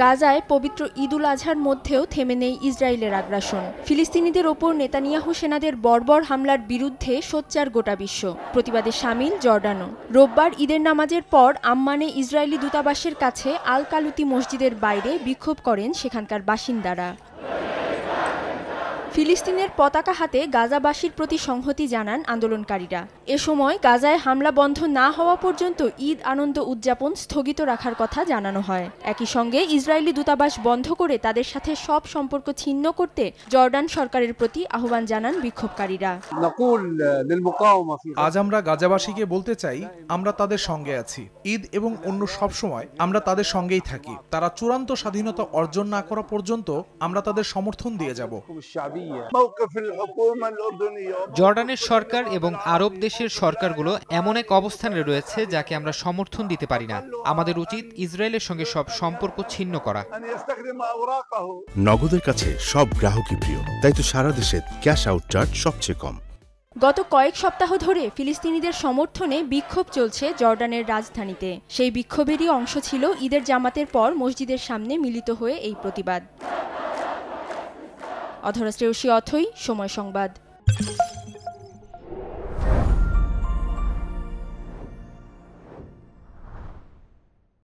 গাজায় পবিত্র ঈদ উল আজহার মধ্যেও থেমে নেই ইসরায়েলের আগ্রাসন। ফিলিস্তিনিদের ওপর নেতানিয়াহু সেনাদের বর্বর হামলার বিরুদ্ধে সোচ্চার গোটা বিশ্ব। প্রতিবাদে সামিল জর্ডানও। রোববার ঈদের নামাজের পর আম্মানে ইসরায়েলি দূতাবাসের কাছে আল কালুতি মসজিদের বাইরে বিক্ষোভ করেন সেখানকার বাসিন্দারা। ফিলিস্তিনের পতাকা হাতে গাজাবাসীর প্রতি সংহতি জানান আন্দোলনকারীরা। এ সময় গাজায় হামলা বন্ধ না হওয়া পর্যন্ত ঈদ আনন্দ উদযাপন স্থগিত রাখার কথা জানানো হয়। একই সঙ্গে ইসরায়েলি দূতাবাস বন্ধ করে তাদের সাথে সব সম্পর্ক ছিন্ন করতে জর্ডান সরকারের প্রতি আহ্বান জানান বিক্ষোভকারীরা। আজ আমরা গাজাবাসীকে বলতে চাই, আমরা তাদের সঙ্গে আছি। ঈদ এবং অন্য সব সময় আমরা তাদের সঙ্গেই থাকি। তারা চূড়ান্ত স্বাধীনতা অর্জন না করা পর্যন্ত আমরা তাদের সমর্থন দিয়ে যাব। জর্ডানের সরকার এবং আরব দেশের সরকারগুলো এমন এক অবস্থানে রয়েছে যাকে আমরা সমর্থন দিতে পারি না। আমাদের উচিত ইসরায়েলের সঙ্গে সব সম্পর্ক ছিন্ন করা। নগদের কাছে সব গ্রাহকই প্রিয়, তাই তো সারা দেশে ক্যাশ আউট চার্জ সবচেয়ে কম। গত কয়েক সপ্তাহ ধরে ফিলিস্তিনিদের সমর্থনে বিক্ষোভ চলছে জর্ডানের রাজধানীতে। সেই বিক্ষোভেরই অংশ ছিল ঈদের জামাতের পর মসজিদের সামনে মিলিত হয়ে এই প্রতিবাদ। অধরা শ্রেয়সী অথই, সময় সংবাদ।